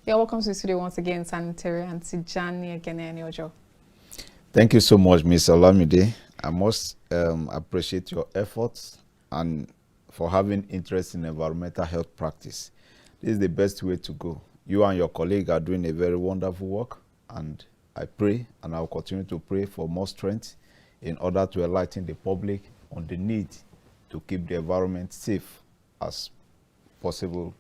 Yeah, welcome to the studio once again, Sanitary and Tijani Ojo. Thank you so much, Ms. Olamide. I must appreciate your efforts and for having interest in environmental health practice. This is the best way to go. You and your colleague are doing a very wonderful work, and I pray and I will continue to pray for more strength in order to enlighten the public on the need to keep the environment safe as possible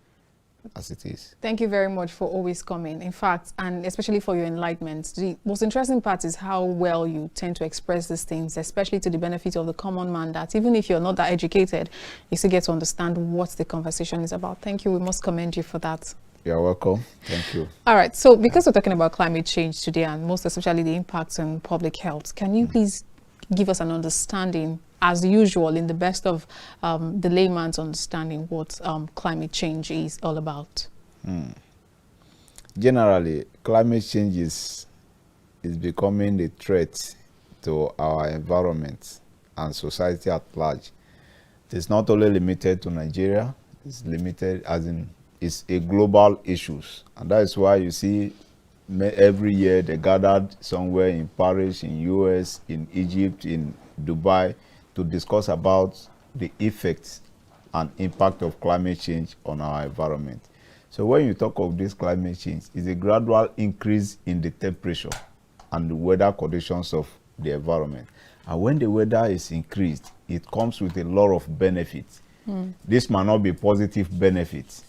as it is. Thank you very much for always coming. In fact, and especially for your enlightenment. The most interesting part is how well you tend to express these things, especially to the benefit of the common man, that even if you're not that educated, you still get to understand what the conversation is about. Thank you. We must commend you for that. You're welcome. Thank you. All right. So because we're talking about climate change today, and most especially the impacts on public health, can you please give us an understanding, as usual, in the best of the layman's understanding, what climate change is all about? Generally, climate change is becoming a threat to our environment and society at large. It's not only limited to Nigeria, it's limited as in it's a global issue. And that is why you see every year they gathered somewhere in Paris, in US, in Egypt, in Dubai, to discuss about the effects and impact of climate change on our environment. So when you talk of this climate change, it's a gradual increase in the temperature and the weather conditions of the environment. And when the weather is increased, it comes with a lot of benefits. This might not be positive benefits.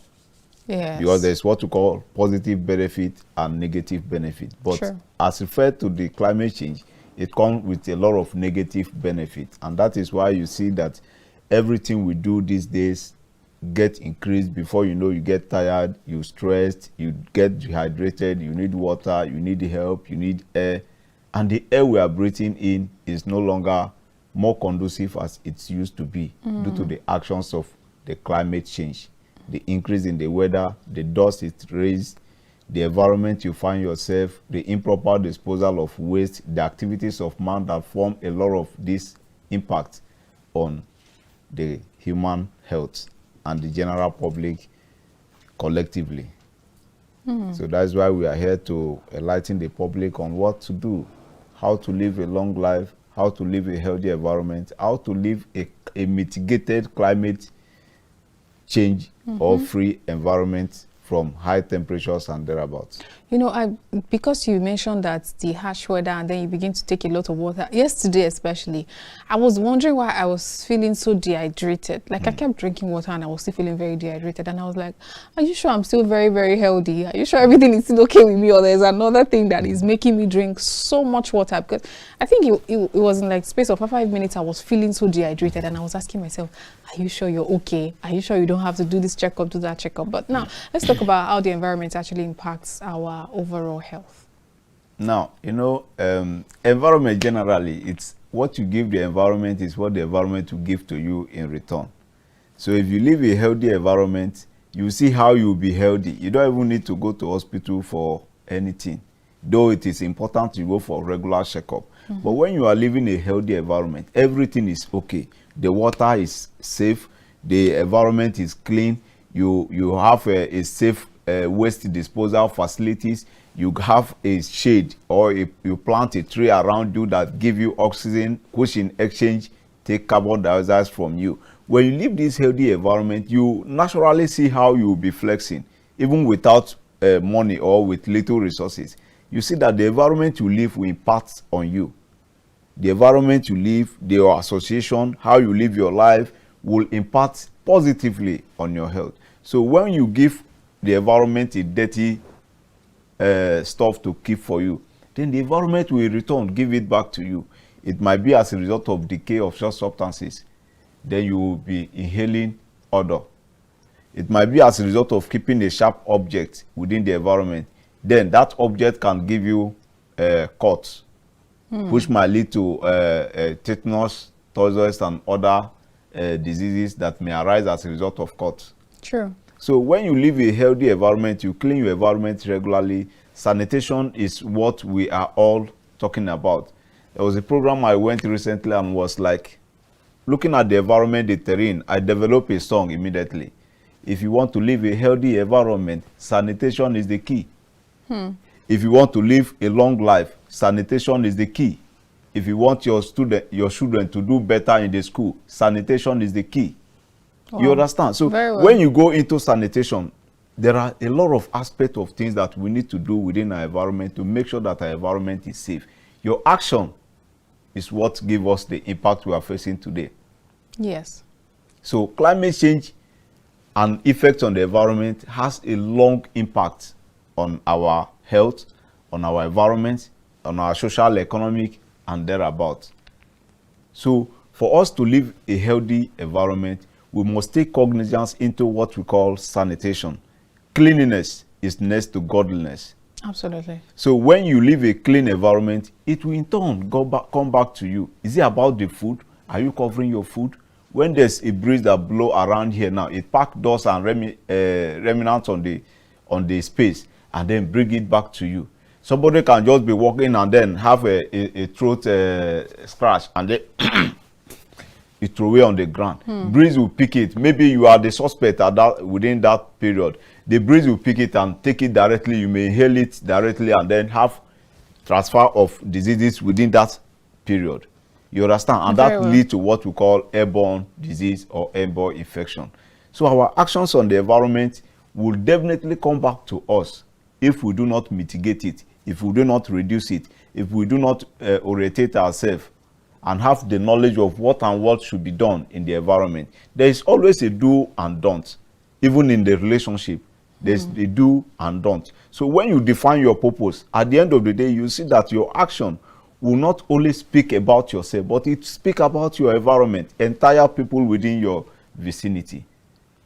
Yes. Because there's what we call positive benefit and negative benefit. But sure, as referred to the climate change, it comes with a lot of negative benefits. And that is why you see that everything we do these days get increased. Before you know, you get tired, you're stressed, you get dehydrated, you need water, you need help, you need air. And the air we are breathing in is no longer more conducive as it used to be due to the actions of the climate change. The increase in the weather, the dust it raised, the environment you find yourself, the improper disposal of waste, the activities of man that form a lot of this impact on the human health and the general public collectively. So that's why we are here to enlighten the public on what to do, how to live a long life, how to live a healthy environment, how to live a mitigated climate change or free environment from high temperatures and thereabouts. You know, because you mentioned that the harsh weather and then you begin to take a lot of water. Yesterday especially, I was wondering why I was feeling so dehydrated. Like I kept drinking water and I was still feeling very dehydrated. And I was like, are you sure I'm still very, very healthy? Are you sure everything is still okay with me? Or there's another thing that is making me drink so much water? Because I think it was in like space of 5 minutes I was feeling so dehydrated. And I was asking myself, are you sure you're okay? Are you sure you don't have to do this checkup, do that checkup? But now, let's talk about how the environment actually impacts our overall health. Now, you know, environment generally, it's what you give the environment is what the environment will give to you in return. So if you live a healthy environment, you see how you'll be healthy. You don't even need to go to hospital for anything, though it is important to go for regular checkup. But when you are living a healthy environment, everything is okay. The water is safe, the environment is clean, you have a safe waste disposal facilities, you have a shade or you plant a tree around you that give you oxygen, which in exchange take carbon dioxide from you. When you live this healthy environment, you naturally see how you will be flexing, even without money or with little resources. You see that the environment you live will impact on you. The environment you live, your association, how you live your life will impact positively on your health. So when you give the environment a dirty stuff to keep for you, then the environment will return, give it back to you. It might be as a result of decay of such substances. Then you will be inhaling odor. It might be as a result of keeping a sharp object within the environment. Then that object can give you cuts, which might lead to tetanus, toxoids, and other diseases that may arise as a result of cuts. True. So when you live a healthy environment, you clean your environment regularly. Sanitation is what we are all talking about. There was a program I went recently and was like, looking at the environment, the terrain, I developed a song immediately. If you want to live a healthy environment, sanitation is the key. If you want to live a long life, sanitation is the key. If you want your children to do better in the school, sanitation is the key. Wow. You understand? So when you go into sanitation, there are a lot of aspects of things that we need to do within our environment to make sure that our environment is safe. Your action is what gives us the impact we are facing today. Yes. So climate change and effects on the environment has a long impact on our health, on our environment, on our social, economic, and thereabouts. So for us to live a healthy environment, we must take cognizance into what we call sanitation. Cleanliness is next to godliness. Absolutely. So when you live a clean environment, it will in turn come back to you. Is it about the food? Are you covering your food? When there's a breeze that blow around here now, it pack dust and remnants on the space and then bring it back to you. Somebody can just be walking and then have a throat scratch and then it throw away on the ground. Breeze will pick it. Maybe you are the suspect at within that period. The breeze will pick it and take it directly. You may inhale it directly and then have transfer of diseases within that period. You understand? And that leads to what we call airborne disease or airborne infection. So our actions on the environment will definitely come back to us if we do not mitigate it, if we do not reduce it, if we do not orientate ourselves and have the knowledge of what and what should be done in the environment. There is always a do and don't. Even in the relationship, there's a do and don't. So when you define your purpose, at the end of the day, you see that your action will not only speak about yourself, but it speak about your environment, entire people within your vicinity.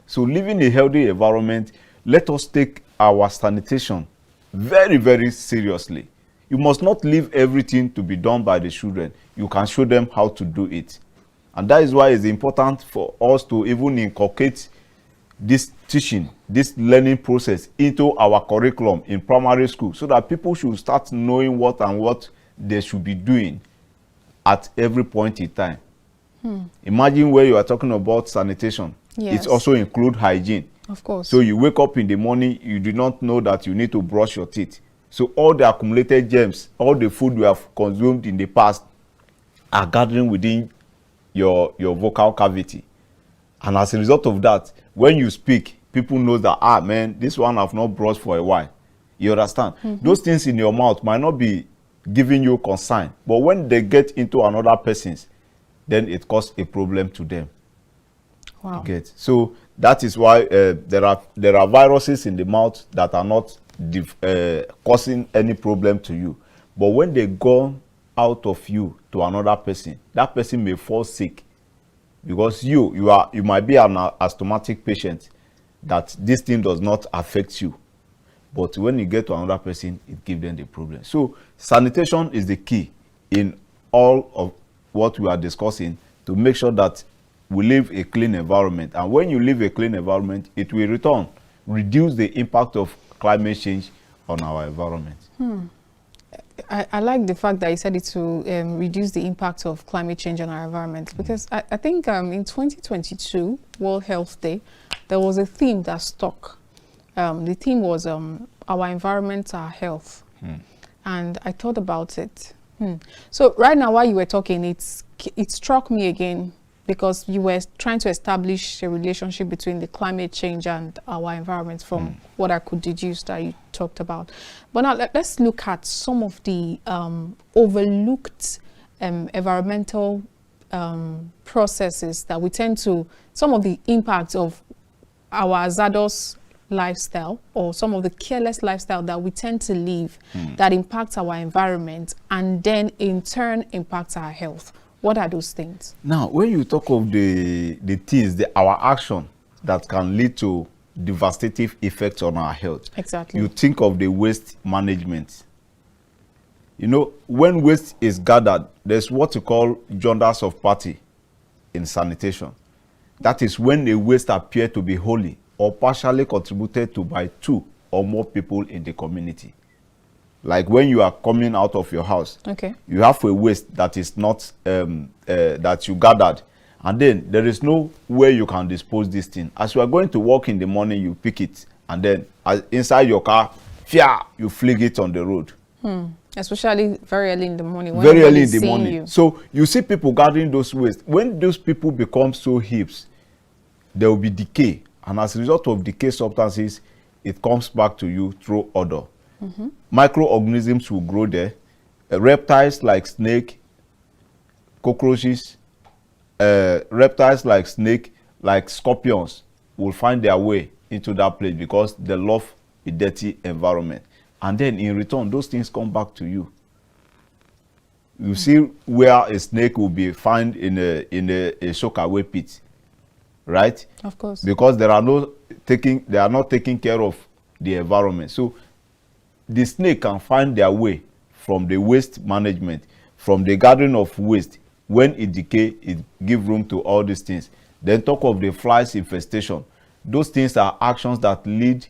So living a healthy environment, let us take our sanitation very, very seriously. You must not leave everything to be done by the children. You can show them how to do it. And that is why it's important for us to even inculcate this teaching, this learning process into our curriculum in primary school so that people should start knowing what and what they should be doing at every point in time. Imagine where you are talking about sanitation. Yes. It also includes hygiene. Of course. So you wake up in the morning, you do not know that you need to brush your teeth. So all the accumulated germs, all the food you have consumed in the past are gathering within your vocal cavity. And as a result of that, when you speak, people know that, man, this one I've not brushed for a while. You understand? Those things in your mouth might not be giving you concern, but when they get into another person's, then it causes a problem to them. Wow. Get. So that is why there are viruses in the mouth that are not causing any problem to you. But when they go out of you to another person, that person may fall sick because you might be an asthmatic patient that this thing does not affect you. But when you get to another person, it gives them the problem. So sanitation is the key in all of what we are discussing to make sure that we live a clean environment. And when you live a clean environment, it will reduce the impact of climate change on our environment. I like the fact that you said it to reduce the impact of climate change on our environment, because I think in 2022, World Health Day, there was a theme that stuck. The theme was our environment, our health. And I thought about it. So right now, while you were talking, it struck me again, because you were trying to establish a relationship between the climate change and our environment from what I could deduce that you talked about. But now let's look at some of the overlooked environmental processes that we tend to, some of the impacts of our hazardous lifestyle or some of the careless lifestyle that we tend to live that impacts our environment and then in turn impacts our health. What are those things? Now, when you talk of the things, our action that can lead to devastative effects on our health, exactly, you think of the waste management. You know, when waste is gathered, there's what you call genders of party in sanitation. That is when a waste appears to be wholly or partially contributed to by two or more people in the community. Like when you are coming out of your house, okay, you have a waste that is not that you gathered, And then there is no where you can dispose this thing. As you are going to work in the morning, you pick it, and then inside your car, you fling it on the road. Especially very early in the morning. When Very early in nobody's the seeing morning. you. So you see people gathering those waste. When those people become so hips, there will be decay. And as a result of decay substances, it comes back to you through odor. Microorganisms will grow there. Reptiles like snake, cockroaches, reptiles like snake, like scorpions will find their way into that place because they love a dirty environment. And then in return, those things come back to you. You see where a snake will be found in a soakaway pit, right? Of course. Because they are not taking care of the environment. So the snake can find their way from the waste management, from the gathering of waste. When it decay, it give room to all these things. Then talk of the flies infestation. Those things are actions that lead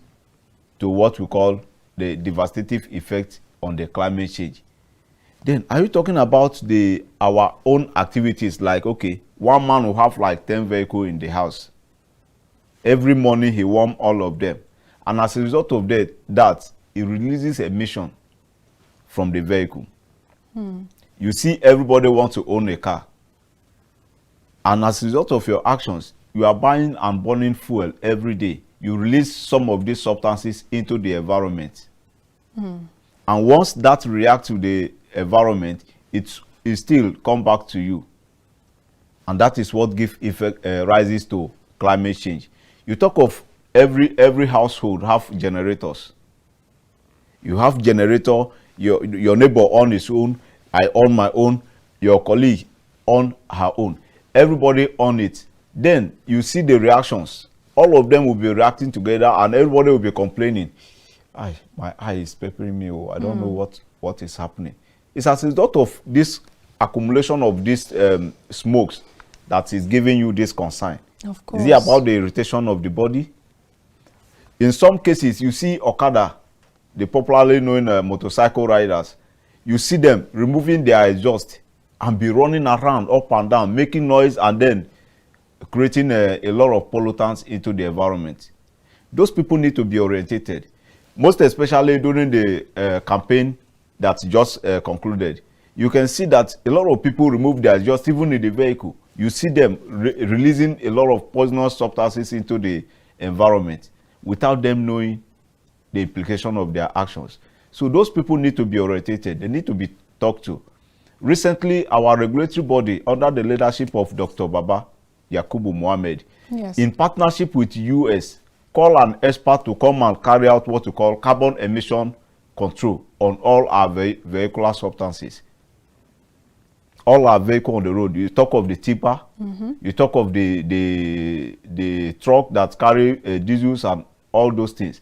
to what we call the devastative effect on the climate change. Then are you talking about our own activities? Like, okay, one man will have like 10 vehicles in the house. Every morning he warms all of them. And as a result of that, it releases emission from the vehicle. You see, everybody wants to own a car. And as a result of your actions, you are buying and burning fuel every day. You release some of these substances into the environment. And once that reacts to the environment, it still come back to you. And that is what gives effect rises to climate change. You talk of every household have generators. You have generator, your neighbor on his own, I on my own, your colleague on her own. Everybody on it. Then you see the reactions. All of them will be reacting together and everybody will be complaining. My eye is peppering me. I don't know what is happening. It's as a result of this accumulation of these smokes that is giving you this concern. Of course. Is it about the irritation of the body? In some cases, you see Okada, the popularly known motorcycle riders, you see them removing their exhaust and be running around up and down, making noise and then creating a lot of pollutants into the environment. Those people need to be orientated, most especially during the campaign that just concluded. You can see that a lot of people remove their exhaust even in the vehicle. You see them releasing a lot of poisonous substances into the environment without them knowing the implication of their actions. So those people need to be orientated. They need to be talked to. Recently, our regulatory body, under the leadership of Dr. Baba Yakubu Mohammed, Yes. in partnership with US, call an expert to come and carry out what we call carbon emission control on all our vehicular substances. All our vehicles on the road. You talk of the tipper, you talk of the truck that carry diesels and all those things.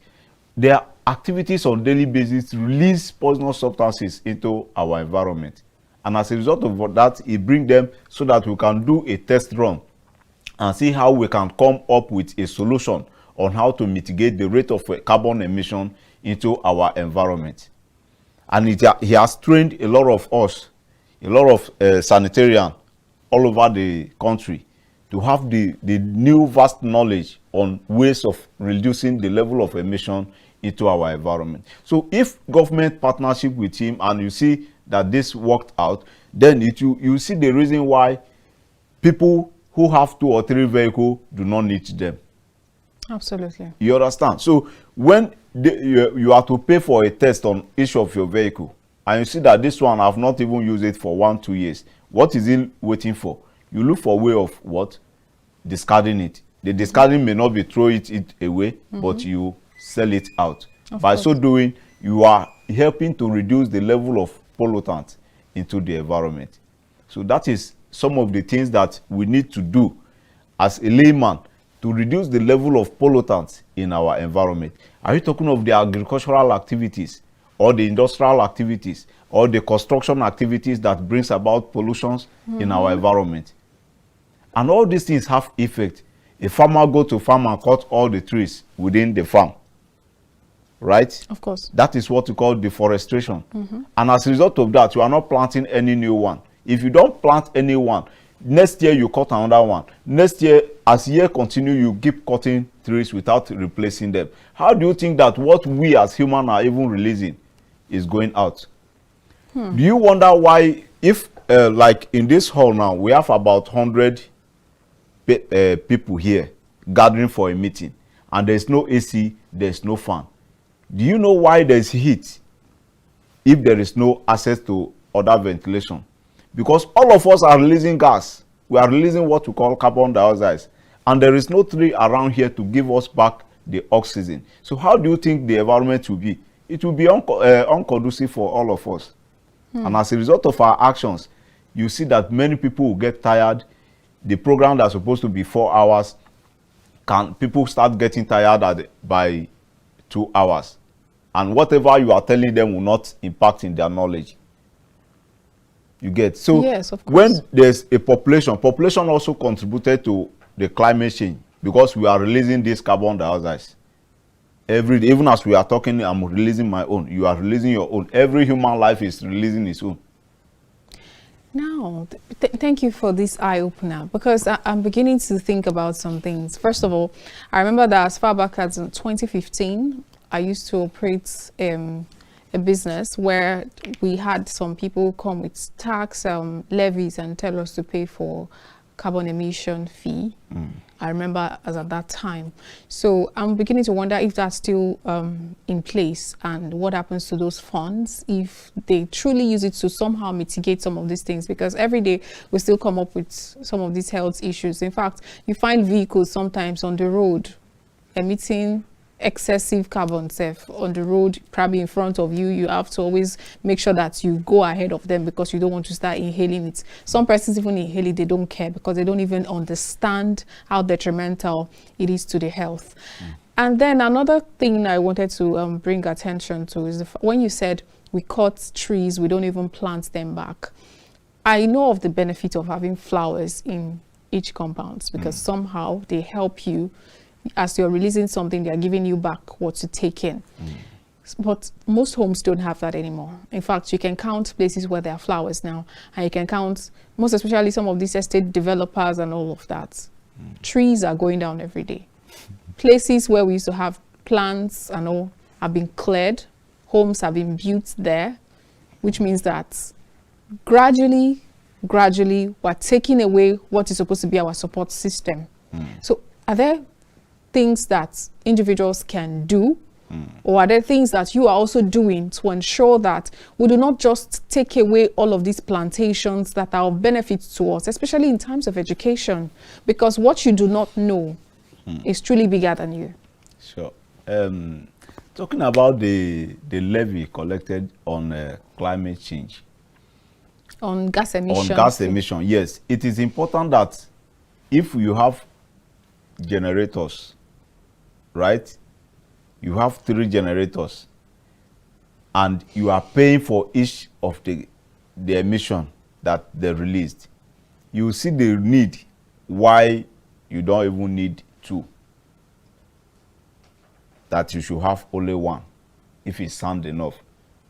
Their activities on daily basis release poisonous substances into our environment. And as a result of that, it brings them so that we can do a test run and see how we can come up with a solution on how to mitigate the rate of carbon emission into our environment. And he has trained a lot of us, a lot of sanitarians all over the country to have the new vast knowledge on ways of reducing the level of emission into our environment. So if government partnership with him and you see that this worked out, then you see the reason why people who have 2 or 3 vehicles do not need them. Absolutely. You understand? So when you have to pay for a test on each of your vehicle, and you see that this one I've not even used it for 1-2 years, what is it waiting for? You look for a way of what? Discarding it. The discarding may not be throw it away, but you sell it out. By so doing, you are helping to reduce the level of pollutants into the environment. So that is some of the things that we need to do as a layman to reduce the level of pollutants in our environment. Are you talking of the agricultural activities or the industrial activities or the construction activities that brings about pollutions in our environment? And all these things have effect. A farmer go to farm and cut all the trees within the farm, right? Of course. That is what we call deforestation. And as a result of that, you are not planting any new one. If you don't plant any one, Next year you cut another one. Next year, as year continue, you keep cutting trees without replacing them. How do you think that what we as humans are even releasing is going out? Do you wonder why, if like in this hall now, we have about 100 people here gathering for a meeting, and there's no AC, there's no fan. Do you know why there's heat if there is no access to other ventilation? Because all of us are releasing gas. We are releasing what we call carbon dioxide, and there is no tree around here to give us back the oxygen. So how do you think the environment will be? It will be unconducive for all of us. And as a result of our actions, you see that many people will get tired. The program that's supposed to be 4 hours, people start getting tired by 2 hours. And whatever you are telling them will not impact in their knowledge. You get? So yes, of course. When there's a population also contributed to the climate change, because we are releasing these carbon dioxide. Every day, even as we are talking, I'm releasing my own. You are releasing your own. Every human life is releasing its own. Now, thank you for this eye-opener, because I'm beginning to think about some things. First of all, I remember that as far back as in 2015, I used to operate a business where we had some people come with tax levies and tell us to pay for carbon emission fee. I remember as at that time. So I'm beginning to wonder if that's still in place, and what happens to those funds if they truly use it to somehow mitigate some of these things, because every day we still come up with some of these health issues. In fact, you find vehicles sometimes on the road emitting excessive carbon on the road, probably in front of you. You have to always make sure that you go ahead of them, because you don't want to start inhaling it. Some persons even inhale it, they don't care, because they don't even understand how detrimental it is to the health. And then another thing I wanted to bring attention to is when you said we cut trees, we don't even plant them back. I know of the benefit of having flowers in each compound, because somehow they help you. As you're releasing something, they're giving you back what to take in. But most homes don't have that anymore. In fact, you can count places where there are flowers now, and you can count, most especially some of these estate developers and all of that. Trees are going down every day. Places where we used to have plants and all have been cleared. Homes have been built there, which means that gradually, we're taking away what is supposed to be our support system. So are there things that individuals can do, or are there things that you are also doing to ensure that we do not just take away all of these plantations that are of benefit to us, especially in terms of education, because what you do not know is truly bigger than you? Sure. Talking about the levy collected on climate change. On gas emissions. On gas emission, yes. It is important that if you have generators, right? You have 3 generators, and you are paying for each of the emission that they released. You see the need why you don't even need 2. That you should have only 1, if it's sound enough.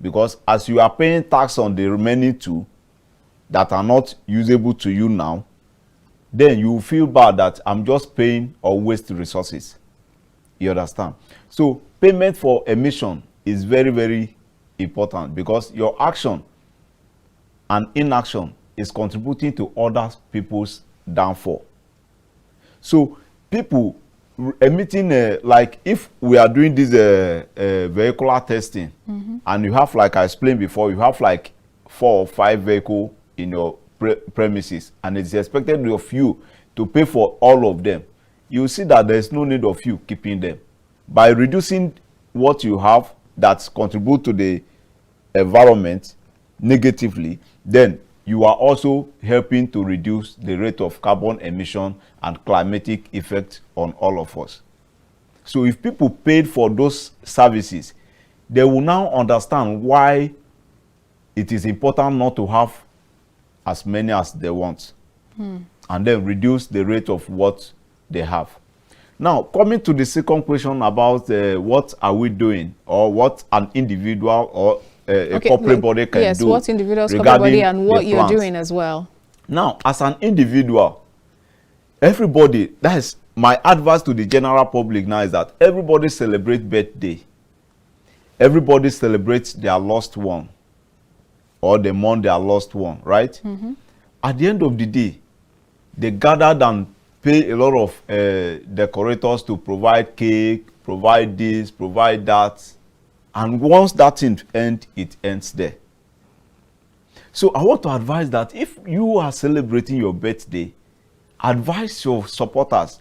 Because as you are paying tax on the remaining 2 that are not usable to you now, then you feel bad that I'm just paying or waste resources. You understand? So payment for emission is very, very important, because your action and inaction is contributing to other people's downfall. So people emitting, like if we are doing this vehicular testing, and you have, like I explained before, you have like 4 or 5 vehicles in your premises, and it's expected of you to pay for all of them. You see that there's no need of you keeping them. By reducing what you have that contribute to the environment negatively, then you are also helping to reduce the rate of carbon emission and climatic effect on all of us. So if people paid for those services, they will now understand why it is important not to have as many as they want, and then reduce the rate of what they have. Now, coming to the second question about what are we doing, or what an individual or a corporate body can do. Yes, what individuals, corporate body, and what you're doing as well. Now, as an individual, everybody, that is my advice to the general public now, is that everybody celebrate birthday. Everybody celebrates their lost one, or they mourn their lost one, right? At the end of the day, they gathered and pay a lot of decorators to provide cake, provide this, provide that. And once that thing ends, it ends there. So I want to advise that if you are celebrating your birthday, advise your supporters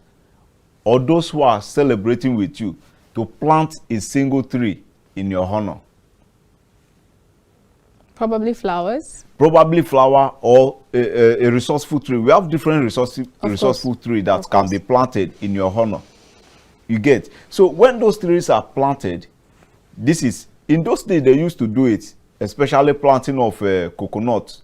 or those who are celebrating with you to plant a single tree in your honor. Probably flowers. Probably flower or a resourceful tree. We have different resourceful trees that can be planted in your honor. You get? So when those trees are planted, this is, in those days they used to do it, especially planting of coconut.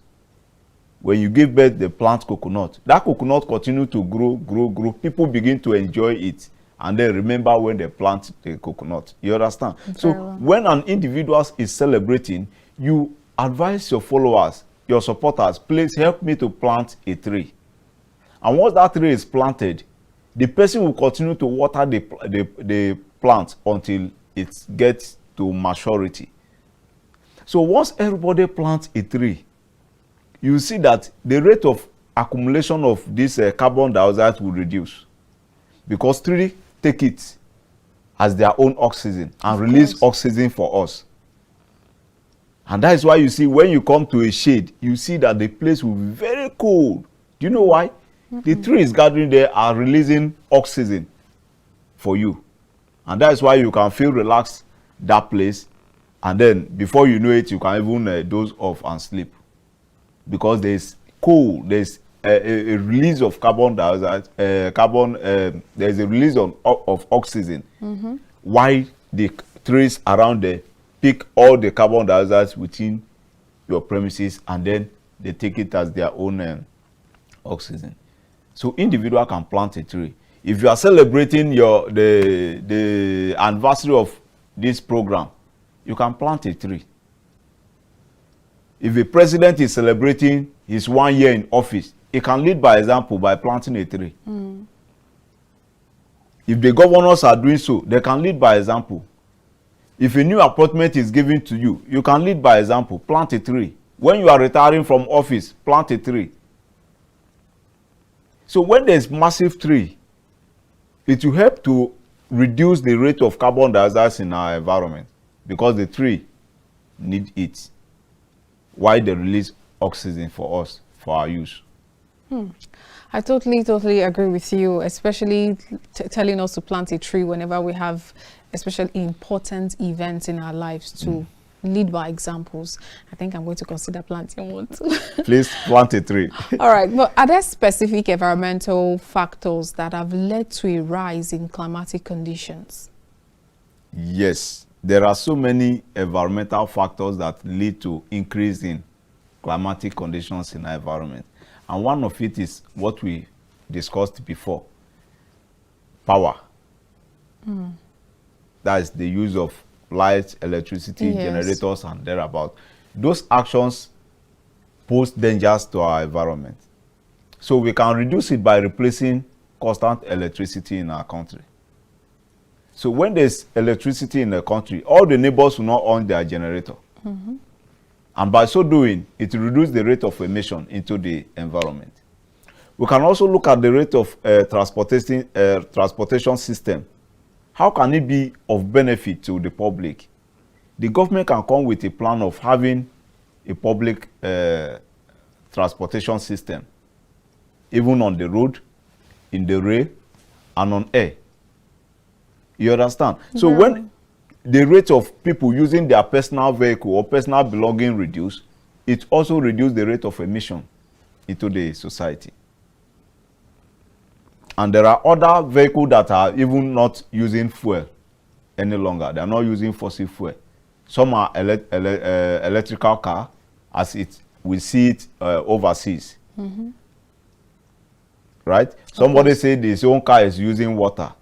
When you give birth, they plant coconut. That coconut continue to grow. People begin to enjoy it, and they remember when they plant the coconut. You understand? So when an individual is celebrating, you advise your followers, your supporters, please help me to plant a tree. And once that tree is planted, the person will continue to water the plant until it gets to maturity. So once everybody plants a tree, you see that the rate of accumulation of this carbon dioxide will reduce, because trees take it as their own oxygen and release oxygen for us. And that is why you see, when you come to a shade, you see that the place will be very cold. Do you know why? The trees gathering there are releasing oxygen for you. And that is why you can feel relaxed that place. And then before you know it, you can even doze off and sleep. Because there's cold, there's a release of carbon dioxide, there's a release of oxygen. Why the trees around there pick all the carbon dioxide within your premises, and then they take it as their own oxygen. So individual can plant a tree. If you are celebrating the anniversary of this program, you can plant a tree. If a president is celebrating his 1 year in office, he can lead by example by planting a tree. If the governors are doing so, they can lead by example. If a new appointment is given to you, you can lead by example. Plant a tree. When you are retiring from office, plant a tree. So when there's massive tree, it will help to reduce the rate of carbon dioxide in our environment, because the tree need it, while they release oxygen for us, for our use. I totally agree with you, especially telling us to plant a tree whenever we have especially important events in our lives, to lead by examples. I think I'm going to consider planting one too. Please plant a tree. All right, but are there specific environmental factors that have led to a rise in climatic conditions? Yes, there are so many environmental factors that lead to increase in climatic conditions in our environment. And one of it is what we discussed before: power. That is the use of light, electricity, generators, and thereabout. Those actions pose dangers to our environment. So we can reduce it by replacing constant electricity in our country. So when there's electricity in the country, all the neighbors will not own their generator. And by so doing, it will reduce the rate of emission into the environment. We can also look at the rate of transportation system. How can it be of benefit to the public? The government can come with a plan of having a public transportation system, even on the road, in the rail, and on air. You understand? So when the rate of people using their personal vehicle or personal belonging reduce, it also reduces the rate of emission into the society. And there are other vehicles that are even not using fuel any longer. They are not using fossil fuel. Some are electrical car, as we see it overseas. Right? Somebody said his own car is using water,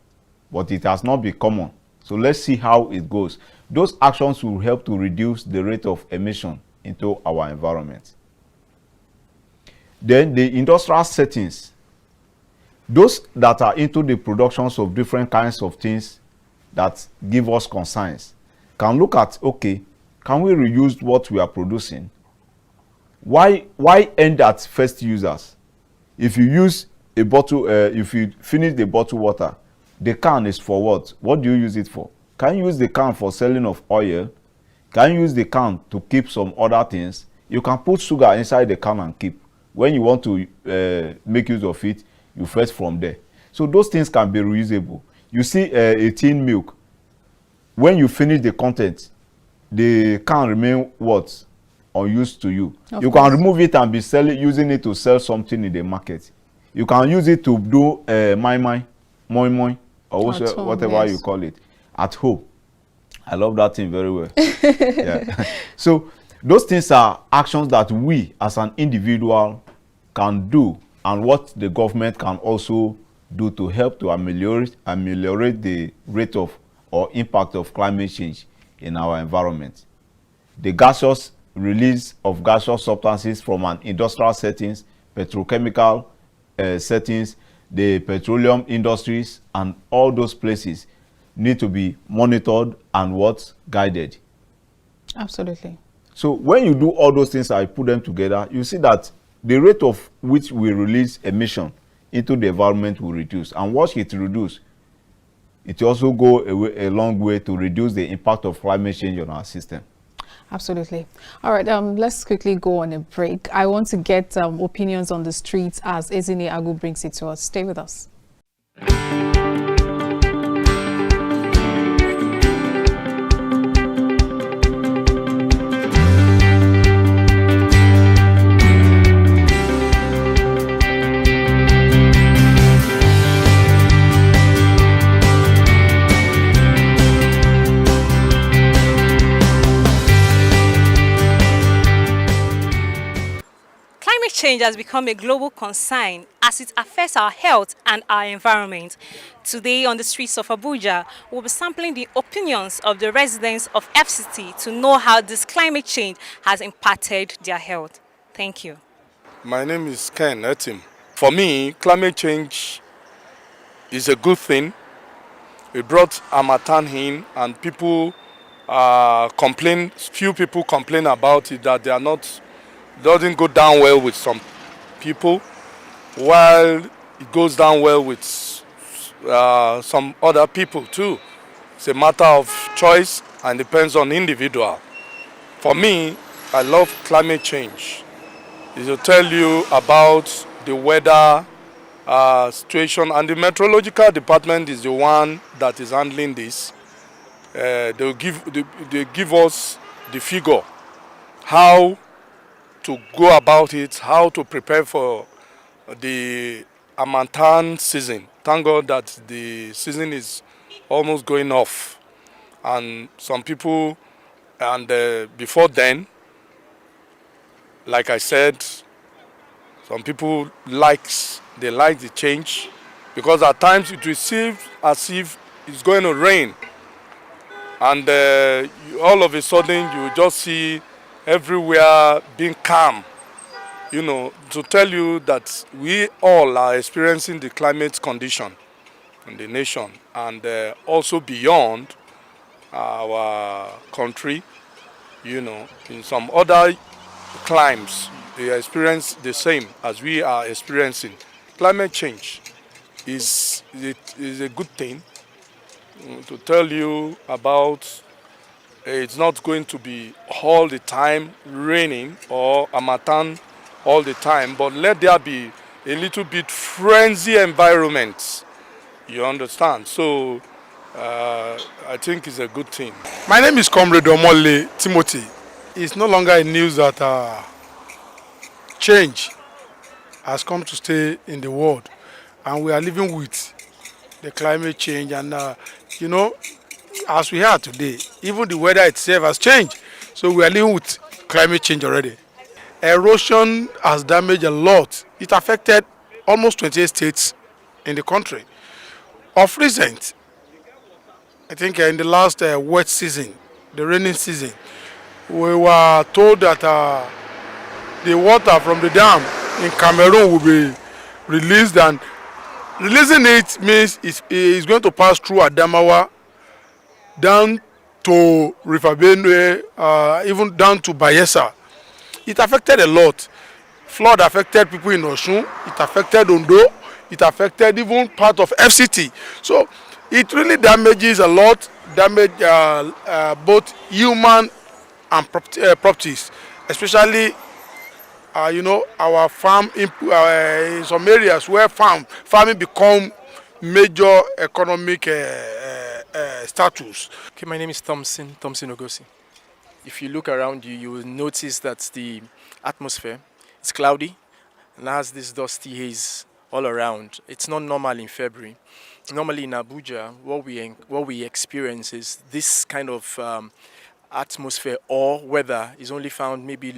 but it has not been common. So let's see how it goes. Those actions will help to reduce the rate of emission into our environment. Then the industrial settings, those that are into the productions of different kinds of things that give us concerns, can look at, okay, can we reuse what we are producing? Why end at first users? If you use a bottle, if you finish the bottled water, the can is for what? What do you use it for? Can you use the can for selling of oil? Can you use the can to keep some other things? You can put sugar inside the can and keep. When you want to make use of it, you fetch from there. So those things can be reusable. You see a tin milk, when you finish the content, the can remain what? Unused to you. You can remove it and be using it to sell something in the market. You can use it to do moi, or whatever you call it, at home. I love that thing very well. Yeah. So those things are actions that we as an individual can do, and what the government can also do to help to ameliorate the rate of or impact of climate change in our environment. The gaseous release of gaseous substances from an industrial settings, petrochemical settings, the petroleum industries, and all those places need to be monitored and guided. Absolutely. So when you do all those things, I put them together, you see that the rate of which we release emission into the environment will reduce. And once it reduces, it also go a long way to reduce the impact of climate change on our system. Absolutely. All right, let's quickly go on a break. I want to get opinions on the streets as Ezine Agu brings it to us. Stay with us. Change has become a global concern as it affects our health and our environment. Today on the streets of Abuja, we'll be sampling the opinions of the residents of FCT to know how this climate change has impacted their health. Thank you. My name is Ken Etim. For me, climate change is a good thing. It brought Harmattan in, and people few people complain about it, that they are not doesn't go down well with some people, while it goes down well with some other people too. It's a matter of choice and depends on individual. For me, I love climate change. It will tell you about the weather situation, and the meteorological department is the one that is handling this. They give us the figure, how to go about it, how to prepare for the Harmattan season. Thank God that the season is almost going off. And some people, and before then, like I said, some people like the change, because at times it will seem as if it's going to rain. And all of a sudden you just see everywhere being calm, to tell you that we all are experiencing the climate condition in the nation, and also beyond our country. In some other climes, they experience the same as we are experiencing. Climate change is a good thing to tell you about. It's not going to be all the time raining or Harmattan all the time, but let there be a little bit frenzy environment. You understand? So I think it's a good thing. My name is Comrade Omole Timothy. It's no longer a news that change has come to stay in the world, and we are living with the climate change. And as we are today, even the weather itself has changed. So we are living with climate change already. Erosion has damaged a lot. It affected almost 28 states in the country. Of recent, I think in the last wet season, the rainy season, we were told that the water from the dam in Cameroon will be released, and releasing it means it's going to pass through Adamawa down to River Benue, even down to Bayelsa. It affected a lot. Flood affected people in Osun, it affected Ondo, it affected even part of FCT. So it really damages a lot, both human and properties, especially our farm in some areas where farming become major economic status. Okay, my name is Thompson Ogosi. If you look around you, you will notice that the atmosphere is cloudy and has this dusty haze all around. It's not normal in February. Normally in Abuja, what we experience is this kind of atmosphere or weather is only found maybe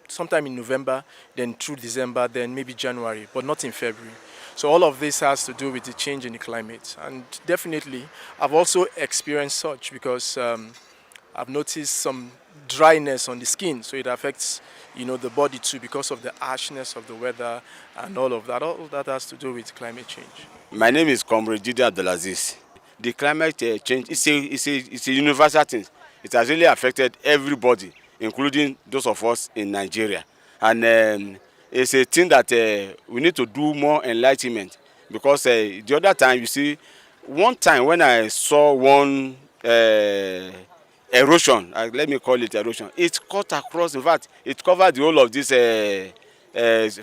sometime in November, then through December, then maybe January, but not in February. So all of this has to do with the change in the climate. And definitely, I've also experienced such because I've noticed some dryness on the skin. So it affects, the body too because of the harshness of the weather and all of that. All of that has to do with climate change. My name is Comrade Jide Abdulaziz. The climate change is a universal thing. It has really affected everybody, including those of us in Nigeria. And it's a thing that we need to do more enlightenment, because the other time, you see, one time when I saw one erosion, let me call it erosion, it cut across, in fact, it covered the whole of this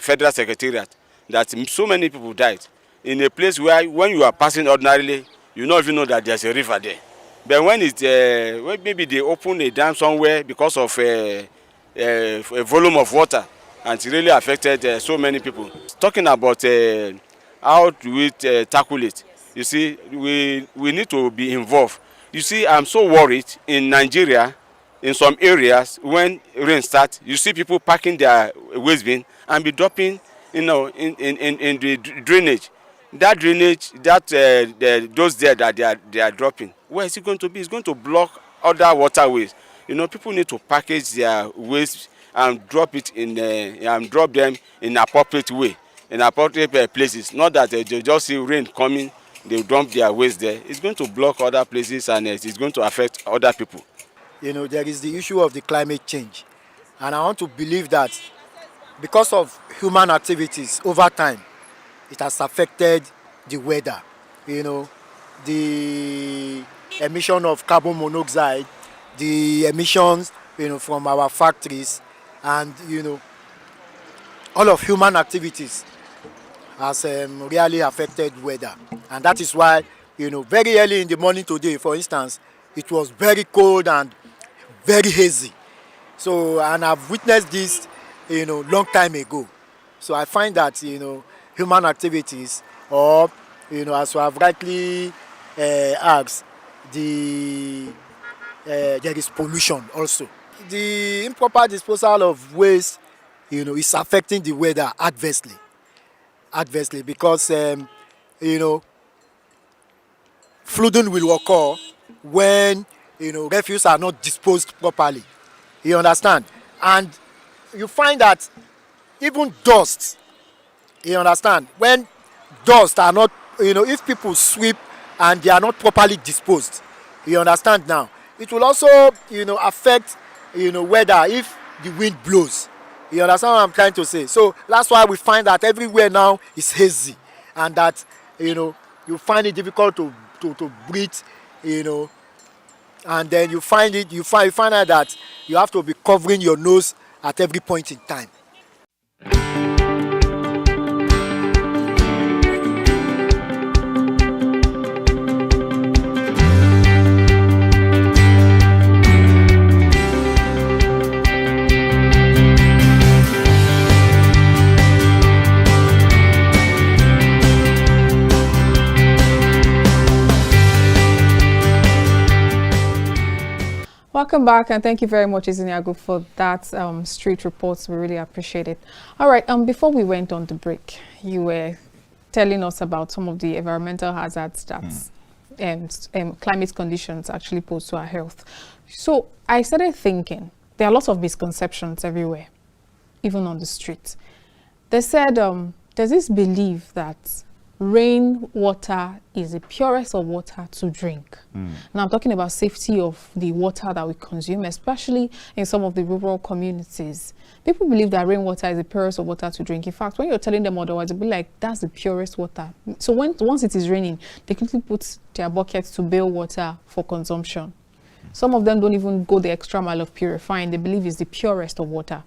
federal secretariat, that so many people died in a place where when you are passing ordinarily, you don't even know that there's a river there. But when when maybe they open a dam somewhere because of a volume of water, and it really affected so many people. Talking about how do we tackle it, you see, we need to be involved. You see, I'm so worried in Nigeria, in some areas, when rain starts, you see people packing their waste bin and be dropping, in the drainage. That drainage, those there that they are dropping, where is it going to be? It's going to block other waterways. People need to package their waste and drop them in appropriate way, in appropriate places. Not that they just see rain coming, they dump their waste there. It's going to block other places, and it's going to affect other people. There is the issue of the climate change, and I want to believe that because of human activities over time, it has affected the weather. The emission of carbon monoxide, the emissions from our factories, and all of human activities has really affected weather. And that is why very early in the morning today, for instance, it was very cold and very hazy. So, and I've witnessed this long time ago. So I find that human activities, or as you have rightly asked, there is pollution also. The improper disposal of waste, is affecting the weather adversely, because flooding will occur when refuse are not disposed properly. You understand? And you find that even dust, you understand, when dust are not, if people sweep and they are not properly disposed, you understand now, it will also affect weather if the wind blows. You understand what I'm trying to say? So that's why we find that everywhere now is hazy, and that you find it difficult to breathe, and then you find out that you have to be covering your nose at every point in time. Welcome back, and thank you very much, Iziniagu, for that street reports. We really appreciate it. All right, before we went on the break, you were telling us about some of the environmental hazards that climate conditions actually pose to our health. So I started thinking, there are lots of misconceptions everywhere, even on the street. They said there's this belief that rainwater is the purest of water to drink. Now I'm talking about safety of the water that we consume, especially in some of the rural communities. People believe that rainwater is the purest of water to drink. In fact, when you're telling them otherwise, they'll be like, that's the purest water. So once it is raining, they quickly put their buckets to bail water for consumption. Some of them don't even go the extra mile of purifying. They believe it's the purest of water.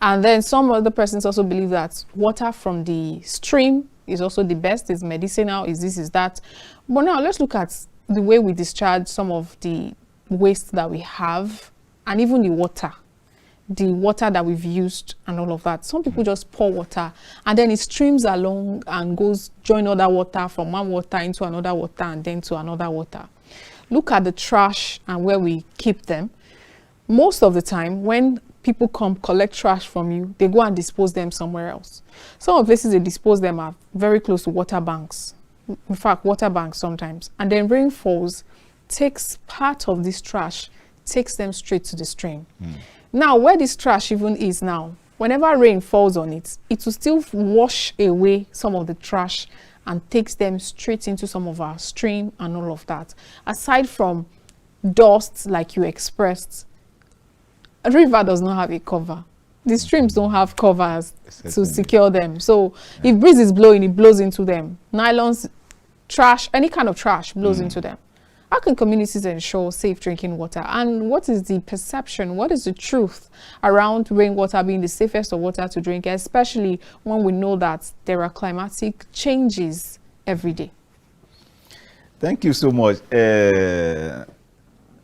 And then some other persons also believe that water from the stream is also the best, is medicinal, is this, is that. But now let's look at the way we discharge some of the waste that we have, and even the water that we've used and all of that. Some people just pour water and then it streams along and goes join other water from one water into another water and then to another water. Look at the trash and where we keep them. Most of the time when people come collect trash from you, they go and dispose them somewhere else. Some of the places they dispose them are very close to water banks. In fact, water banks sometimes. And then rain falls, takes part of this trash, takes them straight to the stream. Now, where this trash even is now, whenever rain falls on it, it will still wash away some of the trash and takes them straight into some of our stream and all of that. Aside from dust, like you expressed, a river does not have a cover. The streams don't have covers to secure them. So if breeze is blowing, it blows into them. Nylons, trash, any kind of trash blows into them. How can communities ensure safe drinking water? And what is the perception? What is the truth around rainwater being the safest of water to drink, especially when we know that there are climatic changes every day? Thank you so much.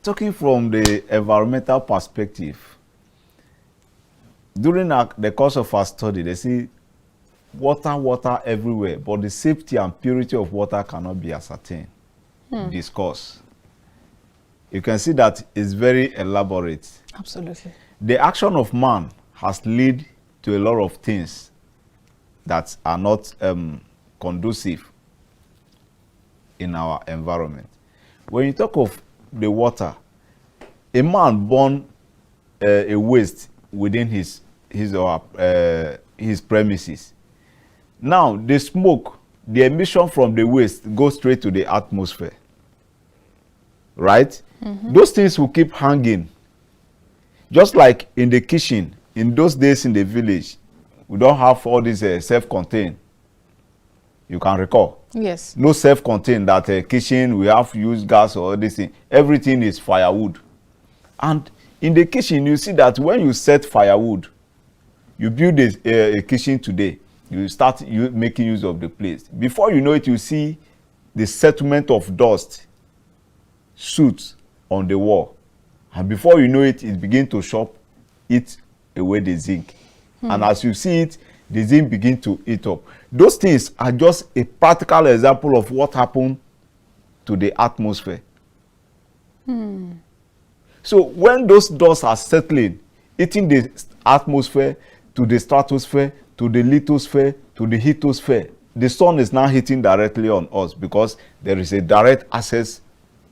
Talking from the environmental perspective, during the course of our study, they see water everywhere, but the safety and purity of water cannot be ascertained. Discuss. You can see that it's very elaborate. Absolutely. The action of man has led to a lot of things that are not conducive in our environment. When you talk of the water, a man burn a waste within his premises. Now the smoke, the emission from the waste goes straight to the atmosphere. Right? Those things will keep hanging. Just like in the kitchen, in those days in the village, we don't have all these self-contained. You can recall? Yes. No self-contained that kitchen, we have to use gas or this thing. Everything is firewood. And in the kitchen, you see that when you set firewood, you build a kitchen today, you start making use of the place. Before you know it, you see the settlement of dust, soot on the wall. And before you know it, it begins to eat away the zinc. And as you see it, the zinc begins to eat up. Those things are just a practical example of what happened to the atmosphere. So when those dust are settling, eating the atmosphere to the stratosphere, to the lithosphere, to the heatosphere, the sun is now hitting directly on us because there is a direct access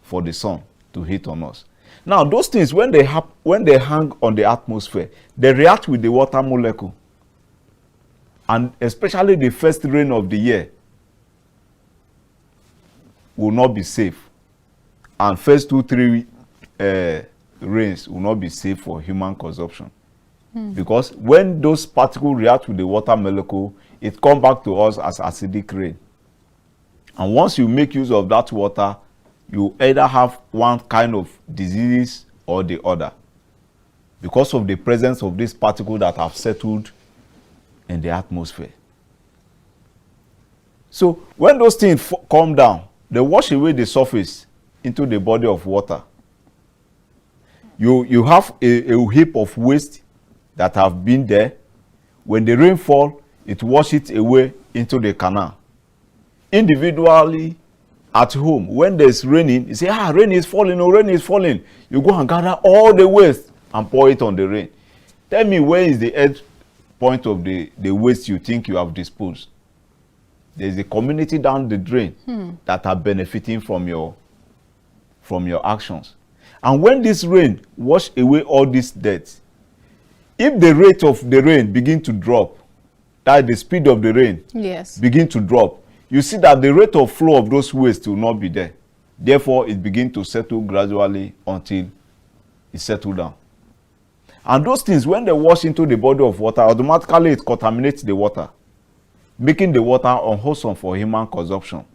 for the sun to hit on us. Now those things, when they hang on the atmosphere, they react with the water molecule. And especially the first rain of the year will not be safe. And first 2-3 rains will not be safe for human consumption. Because when those particles react with the water molecule, it comes back to us as acidic rain. And once you make use of that water, you either have one kind of disease or the other, because of the presence of these particles that have settled in the atmosphere. So when those things come down, they wash away the surface into the body of water. You have a heap of waste that have been there. When the rain falls, it washes it away into the canal. Individually, at home, when there's raining, you say, rain is falling, oh, rain is falling. You go and gather all the waste and pour it on the rain. Tell me, where is the edge point of the waste you think you have disposed? There's a community down the drain that are benefiting from your actions. And when this rain wash away all this dirt, if the rate of the rain begin to drop, that is the speed of the rain, Yes. begin to drop, you see that the rate of flow of those waste will not be there. Therefore, it begins to settle gradually until it settles down. And those things, when they wash into the body of water, automatically it contaminates the water, making the water unwholesome for human consumption.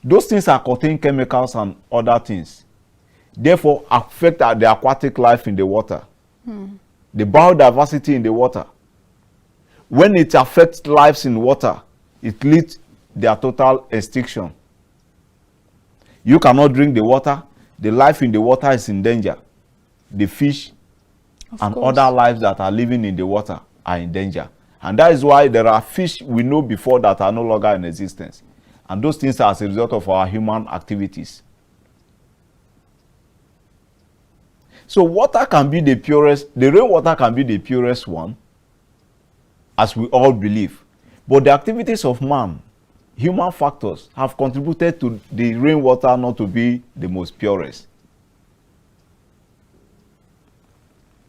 Those things are containing chemicals and other things. Therefore, affect the aquatic life in the water, the biodiversity in the water. When it affects lives in water, it leads their total extinction. You cannot drink the water. The life in the water is in danger. The fish and other lives that are living in the water are in danger. And that is why there are fish we know before that are no longer in existence. And those things are as a result of our human activities. So water can be the purest, the rainwater can be the purest one, as we all believe. But the activities of man, human factors, have contributed to the rainwater not to be the most purest.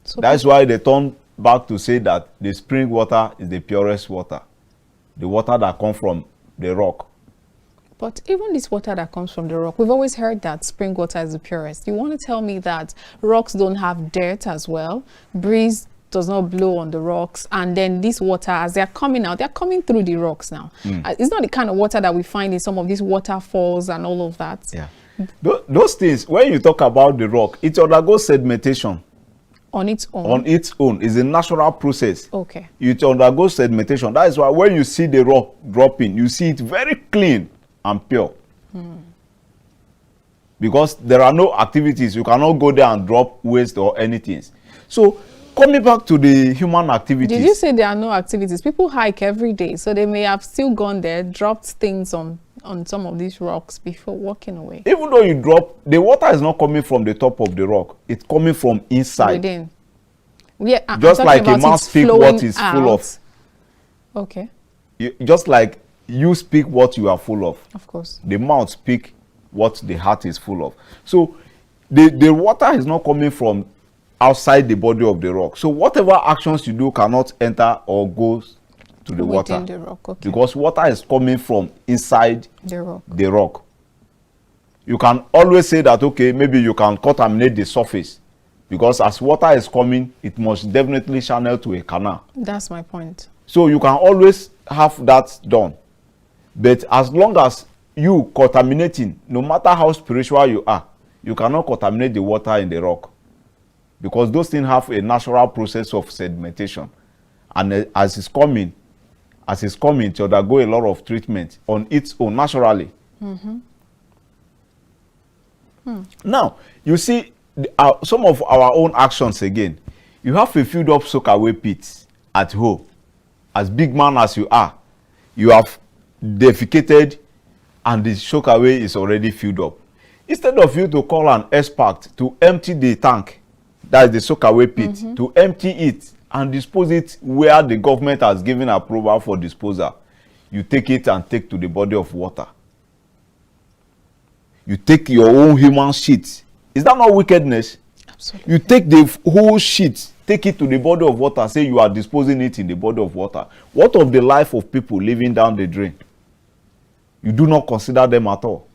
So that's why they turn back to say that the spring water is the purest water. The water that comes from the rock. But even this water that comes from the rock, we've always heard that spring water is the purest. You want to tell me that rocks don't have dirt as well? Breeze does not blow on the rocks, and then this water, as they're coming out, they're coming through the rocks now. It's not the kind of water that we find in some of these waterfalls and all of that. Yeah. Those things, when you talk about the rock, it undergoes sedimentation. On its own? On its own. It's a natural process. Okay. It undergoes sedimentation. That is why when you see the rock dropping, you see it very clean and pure. Because there are no activities. You cannot go there and drop waste or anything. So coming back to the human activities. Did you say there are no activities? People hike every day, so they may have still gone there, dropped things on some of these rocks before walking away. Even though you drop, the water is not coming from the top of the rock. It's coming from inside. Within. Yeah, just like a man speaks what is full of. Okay. Just like you speak what you are full of. Of course. The mouth speak what the heart is full of. So the water is not coming from outside the body of the rock. So whatever actions you do cannot enter or go to the water. The rock, okay. Because water is coming from inside the rock. You can always say that, okay, maybe you can contaminate the surface. Because as water is coming, it must definitely channel to a canal. That's my point. So you can always have that done. But as long as you contaminating, no matter how spiritual you are, you cannot contaminate the water in the rock. Because those things have a natural process of sedimentation. And as it's coming, to undergo a lot of treatment on its own, naturally. Now, you see some of our own actions again. You have a filled up soak-away pits at home. As big man as you are, you have defecated and the soak-away is already filled up. Instead of you to call an expert to empty the tank, that is the soak-away pit, to empty it and dispose it where the government has given approval for disposal, you take it and take to the body of water. You take your own human shit. Is that not wickedness? Absolutely. You take the whole shit, take it to the body of water, say you are disposing it in the body of water. What of the life of people living down the drain? You do not consider them at all.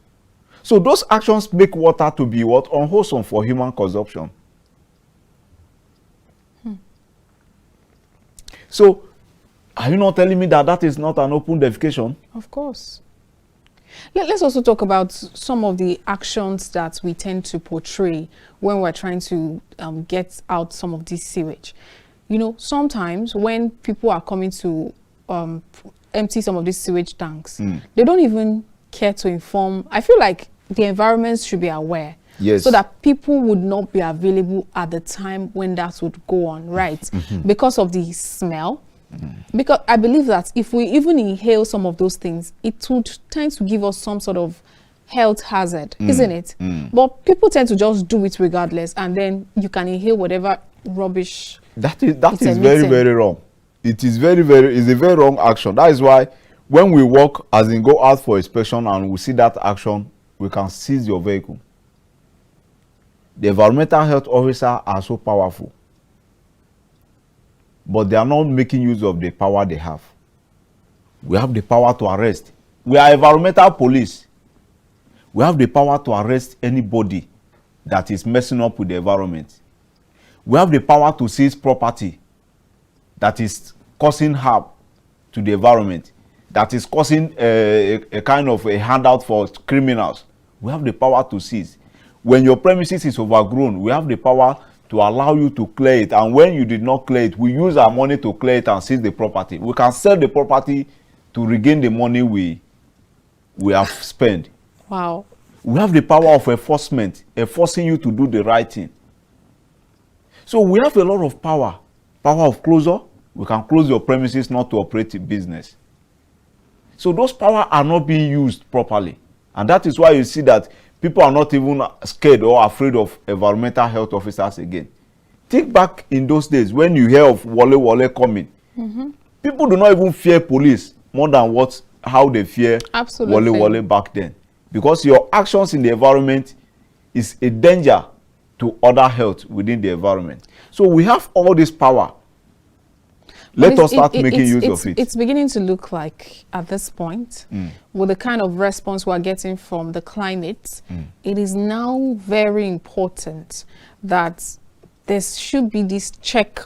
So those actions make water to be what? Unwholesome for human consumption. So, are you not telling me that that is not an open defecation? Of course. Let's also talk about some of the actions that we tend to portray when we're trying to get out some of this sewage. You know, sometimes when people are coming to empty some of these sewage tanks, they don't even care to inform. I feel like the environment should be aware. Yes. So that people would not be available at the time when that would go on, right? Because of the smell. Because I believe that if we even inhale some of those things, it would tend to give us some sort of health hazard, isn't it? But people tend to just do it regardless, and then you can inhale whatever rubbish. That is very, very wrong. It is it's a very wrong action. That is why when we walk, as in go out for inspection and we see that action, we can seize your vehicle. The environmental health officer are so powerful. but they are not making use of the power they have. We have the power to arrest. We are environmental police. We have the power to arrest anybody that is messing up with the environment. We have the power to seize property that is causing harm to the environment, that is causing a kind of a handout for criminals. We have the power to seize. When your premises is overgrown, we have the power to allow you to clear it. And when you did not clear it, we use our money to clear it and seize the property. We can sell the property to regain the money we have spent. Wow. We have the power of enforcement, enforcing you to do the right thing. So we have a lot of power. Power of closure. We can close your premises not to operate a business. So those powers are not being used properly. And that is why you see that people are not even scared or afraid of environmental health officers again. Think back in those days when you hear of Wale coming. People do not even fear police more than how they fear Wale back then. Because your actions in the environment is a danger to other health within the environment. So we have all this power. Let us start making use of it. It's beginning to look like, at this point, with the kind of response we're getting from the climate, it is now very important that there should be this check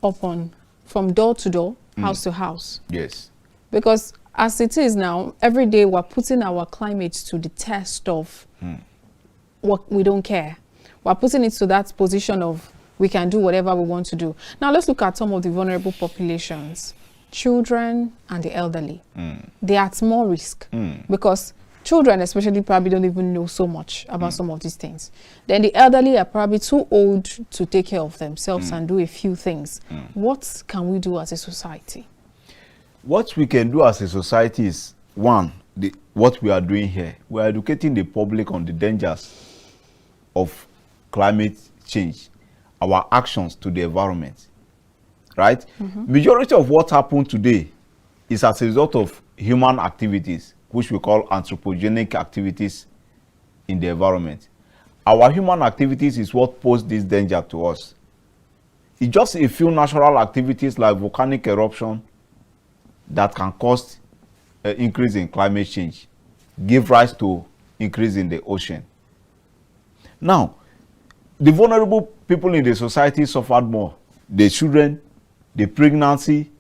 upon from door to door, house to house. Yes. Because as it is now, every day we're putting our climate to the test of what we don't care. We're putting it to that position of we can do whatever we want to do. Now let's look at some of the vulnerable populations, children and the elderly. They are at more risk because children especially probably don't even know so much about some of these things. Then the elderly are probably too old to take care of themselves and do a few things. What can we do as a society? What we can do as a society is, one, what we are doing here. We are educating the public on the dangers of climate change, our actions to the environment, right? Majority of what happened today is as a result of human activities, which we call anthropogenic activities in the environment. Our human activities is what pose this danger to us. It's just a few natural activities like volcanic eruption that can cause an increase in climate change, give rise to increase in the ocean. Now, the vulnerable people in the society suffered more. The children, the pregnancy,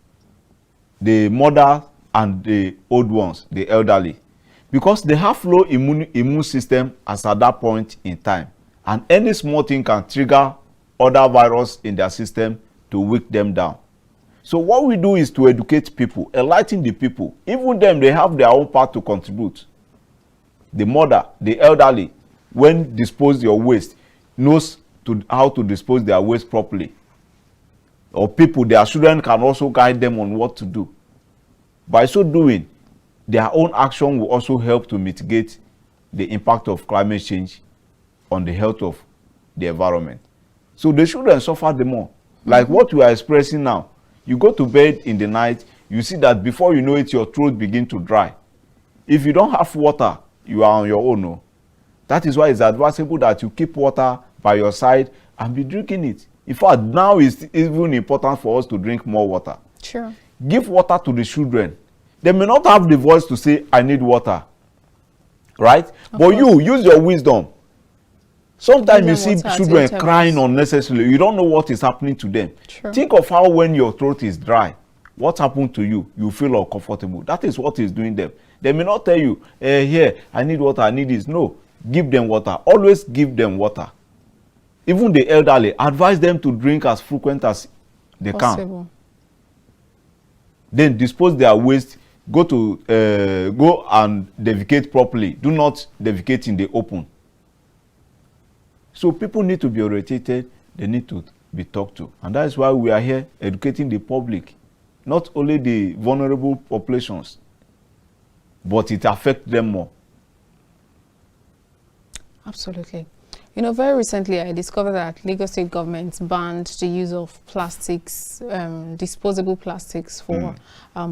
the mother, and the old ones, the elderly. Because they have low immune system as at that point in time. And any small thing can trigger other virus in their system to weak them down. So what we do is to educate people, enlighten the people. Even them, they have their own part to contribute. The mother, the elderly, when dispose your waste, knows how to dispose their waste properly. Or people, their children can also guide them on what to do. By so doing, their own action will also help to mitigate the impact of climate change on the health of the environment. So the children suffer the more. Like what we are expressing now. You go to bed in the night, you see that before you know it, your throat begin to dry. If you don't have water, you are on your own. No? That is why it's advisable that you keep water by your side and be drinking it. In fact, now it's even important for us to drink more water. Sure. Give water to the children. They may not have the voice to say, I need water. Right? But you, use your wisdom. Sometimes you see children crying unnecessarily. You don't know what is happening to them. True. Think of how when your throat is dry, what happened to you? You feel uncomfortable. That is what is doing them. They may not tell you, here, I need water, I need this. No, give them water. Always give them water. Even the elderly, advise them to drink as frequent as they can. Then dispose their waste. Go and defecate properly. Do not defecate in the open. So people need to be orientated, they need to be talked to. And that is why we are here educating the public, not only the vulnerable populations, but it affects them more. Absolutely. You know, very recently I discovered that Lagos State government banned the use of plastics, disposable plastics for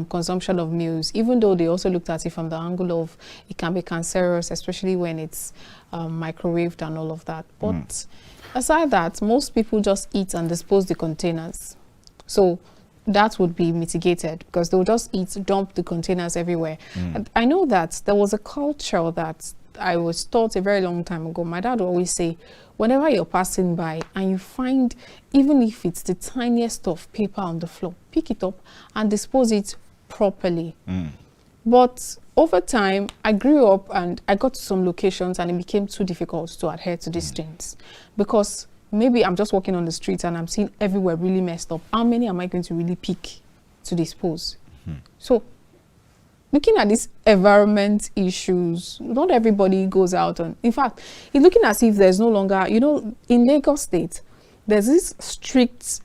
consumption of meals, even though they also looked at it from the angle of it can be cancerous, especially when it's microwaved and all of that. But aside that, most people just eat and dispose the containers. So that would be mitigated because they'll just dump the containers everywhere. And I know that there was a culture that I was taught a very long time ago. My dad would always say, whenever you're passing by and you find, even if it's the tiniest of paper on the floor, pick it up and dispose it properly. But over time, I grew up and I got to some locations and it became too difficult to adhere to these things because maybe I'm just walking on the streets and I'm seeing everywhere really messed up. How many am I going to really pick to dispose? So looking at these environment issues, not everybody goes out on. In fact, it's looking as if there's no longer, you know, in Lagos State, there's this strict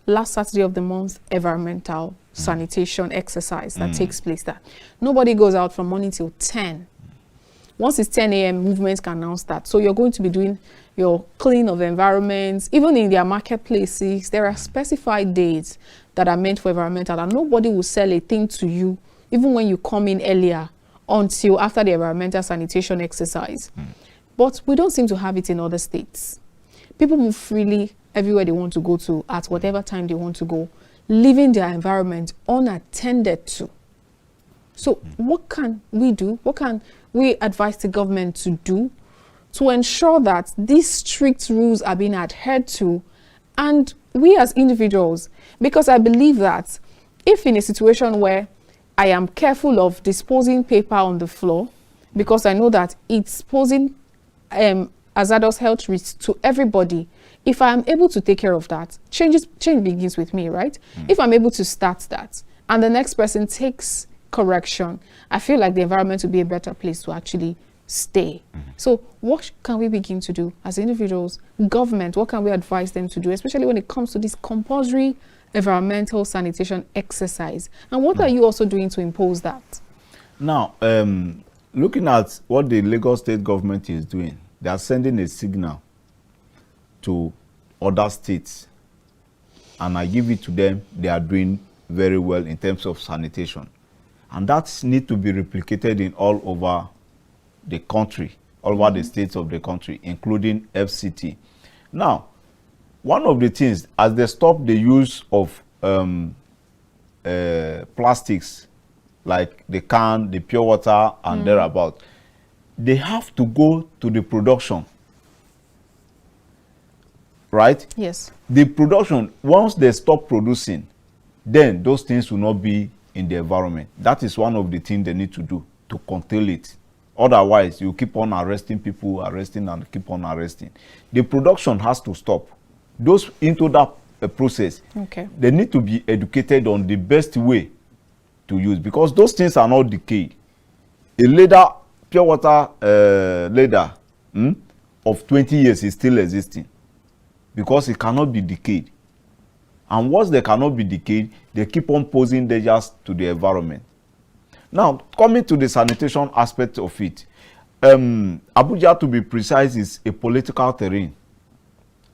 last Saturday of the month, environmental sanitation exercise that takes place there. Nobody goes out from morning till 10. Once it's 10 a.m., movements can now start. So you're going to be doing your clean of environments. Even in their marketplaces, there are specified days that are meant for environmental, and nobody will sell a thing to you, even when you come in earlier, until after the environmental sanitation exercise. But we don't seem to have it in other states. People move freely everywhere they want to go to, at whatever time they want to go, leaving their environment unattended to. So what can we do? What can we advise the government to do to ensure that these strict rules are being adhered to, and we as individuals? Because I believe that if in a situation where I am careful of disposing paper on the floor, because I know that it's posing hazardous health risks to everybody, if I'm able to take care of that, change begins with me, right? If I'm able to start that and the next person takes correction, I feel like the environment will be a better place to actually stay. So what can we begin to do as individuals, government, what can we advise them to do, especially when it comes to this compulsory environmental sanitation exercise? And what are you also doing to impose that? Now, Looking at what the Lagos State government is doing, they are sending a signal to other states, and I give it to them. They are doing very well in terms of sanitation, and that needs to be replicated in all over the country, all over the states of the country, including FCT. Now, one of the things, as they stop the use of plastics like the can, the pure water, and thereabout, they have to go to the production. Right? Yes. The production, once they stop producing, then those things will not be in the environment. That is one of the things they need to do to curtail it. Otherwise, you keep on arresting people, arresting and keep on arresting. The production has to stop. Those into that process, they need to be educated on the best way to use, because those things are not decayed. A leather, pure water leather of 20 years is still existing, because it cannot be decayed. And once they cannot be decayed, they keep on posing dangers to the environment. Now, coming to the sanitation aspect of it, Abuja, to be precise, is a political terrain.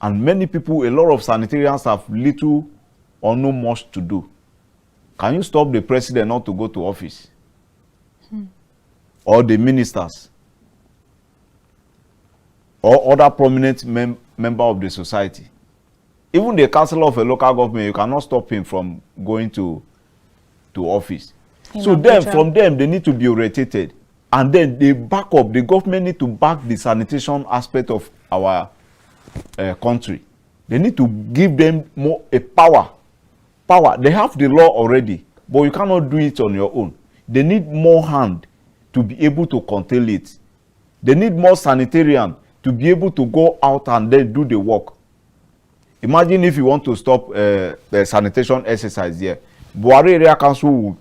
And many people, a lot of sanitarians have little or no much to do. Can you stop the president not to go to office? Or the ministers? Or other prominent member of the society? Even the councillor of a local government, you cannot stop him from going to office. So then, from them, they need to be orientated. And then they back up, the government need to back the sanitation aspect of our country. They need to give them more a power. They have the law already, but you cannot do it on your own. They need more hand to be able to curtail it. They need more sanitarian to be able to go out and then do the work. Imagine if you want to stop the sanitation exercise here. Buhari Area Council will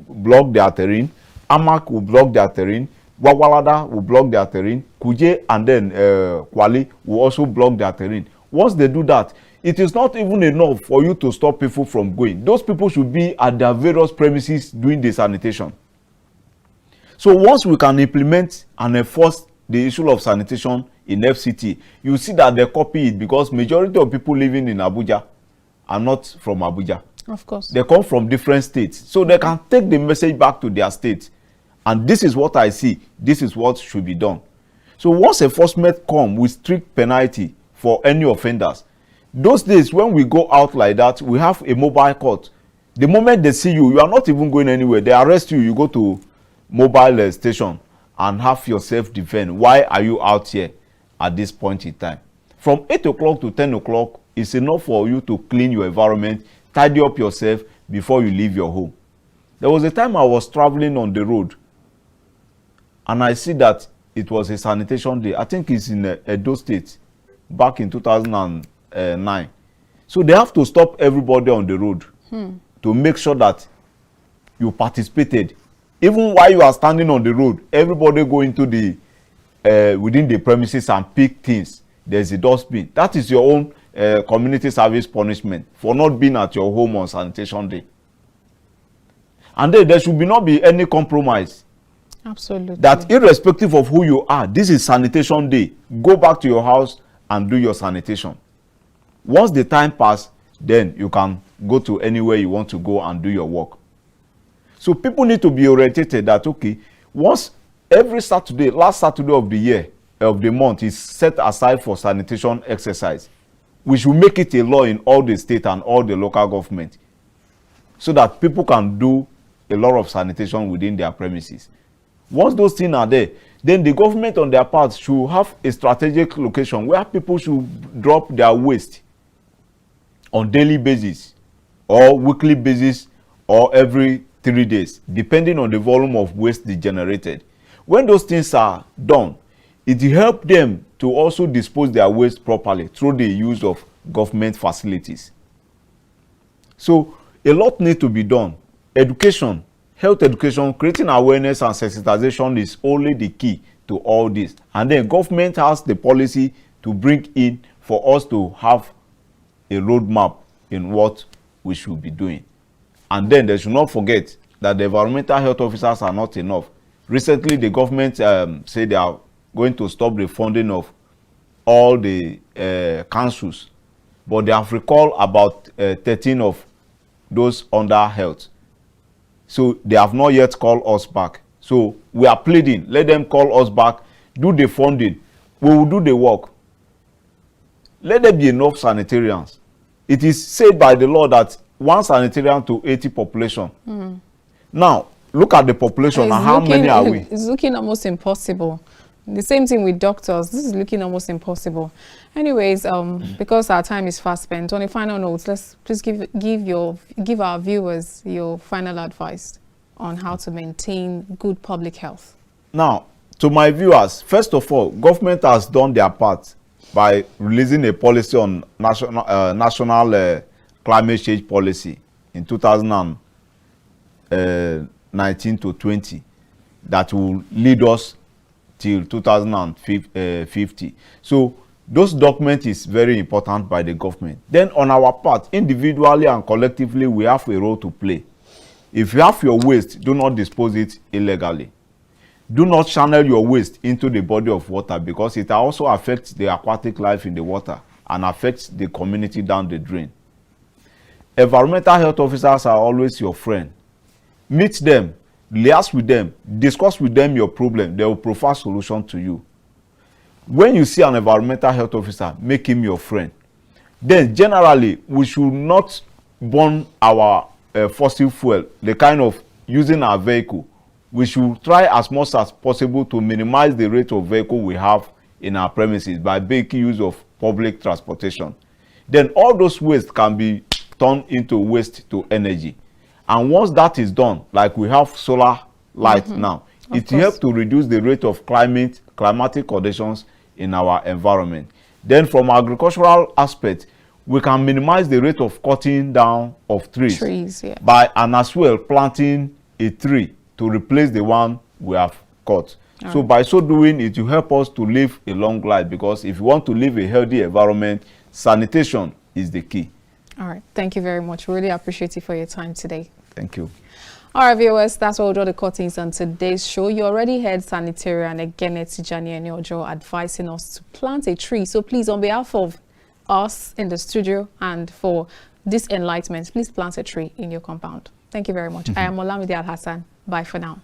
block their terrain, Amak will block their terrain, Wawalada will block their terrain, Kuje and then Kwali will also block their terrain. Once they do that, it is not even enough for you to stop people from going. Those people should be at their various premises doing the sanitation. So once we can implement and enforce the issue of sanitation in FCT, you see that they copy it, because majority of people living in Abuja are not from Abuja. Of course. They come from different states. So they can take the message back to their state. And this is what I see. This is what should be done. So once enforcement comes with strict penalty for any offenders, Those days when we go out like that, we have a mobile court. The moment they see you, you are not even going anywhere. They arrest you, you go to mobile station and have yourself defend. Why are you out here at this point in time? From 8 o'clock to 10 o'clock is enough for you to clean your environment, tidy up yourself before you leave your home. There was a time I was traveling on the road and I see that it was a sanitation day. I think it's in Edo State back in 2009. So they have to stop everybody on the road to make sure that you participated. Even while you are standing on the road, everybody go into the within the premises and pick things. There's a dustbin. That is your own community service punishment for not being at your home on sanitation day. And then there should not be any compromise. Absolutely. That irrespective of who you are, this is sanitation day. Go back to your house and do your sanitation. Once the time passes, then you can go to anywhere you want to go and do your work. So people need to be orientated that, okay, once every Saturday, last Saturday of the year, of the month is set aside for sanitation exercise, we should make it a law in all the state and all the local government so that people can do a lot of sanitation within their premises. Once those things are there, then the government on their part should have a strategic location where people should drop their waste on daily basis or weekly basis or every 3 days, depending on the volume of waste they generated. When those things are done, it will help them to also dispose their waste properly through the use of government facilities. So a lot needs to be done. Education, health education, creating awareness and sensitization is only the key to all this. And then government has the policy to bring in for us to have a roadmap in what we should be doing. And then they should not forget that the environmental health officers are not enough. Recently, the government said they are going to stop the funding of all the councils, but they have recalled about 13 of those under health. So they have not yet called us back. So we are pleading, let them call us back, do the funding, we will do the work. Let there be enough sanitarians. It is said by the law that 1 sanitarian to 80 population. Now, look at the population and how many are we? It's looking almost impossible. The same thing with doctors. This is looking almost impossible. Anyways, because our time is fast spent, on a final note, let's please give our viewers your final advice on how to maintain good public health. Now, to my viewers, first of all, government has done their part by releasing a policy on national climate change policy in 2019 to 20 that will lead us till 2050. So those documents is very important by the government. Then on our part, individually and collectively, we have a role to play. If you have your waste, do not dispose it illegally. Do not channel your waste into the body of water because it also affects the aquatic life in the water and affects the community down the drain. Environmental health officers are always your friend. Meet them, liaise with them, discuss with them your problem. They will provide solution to you. When you see an environmental health officer, make him your friend. Then generally, we should not burn our fossil fuel, the kind of using our vehicle. We should try as much as possible to minimize the rate of vehicle we have in our premises by making use of public transportation. Then all those waste can be turned into waste to energy. And once that is done, like we have solar light now, it helps to reduce the rate of climatic conditions in our environment. Then from agricultural aspect, we can minimize the rate of cutting down of trees by and as well planting a tree to replace the one we have cut. So by so doing, it will help us to live a long life because if you want to live a healthy environment, sanitation is the key. All right. Thank you very much. Really appreciate it for your time today. Thank you. All right, viewers, that's what we'll draw the curtains on today's show. You already heard Sanitarian Egene Tijani Eniojo advising us to plant a tree. So please, on behalf of us in the studio and for this enlightenment, please plant a tree in your compound. Thank you very much. I am Olamide Alhassan. Bye for now.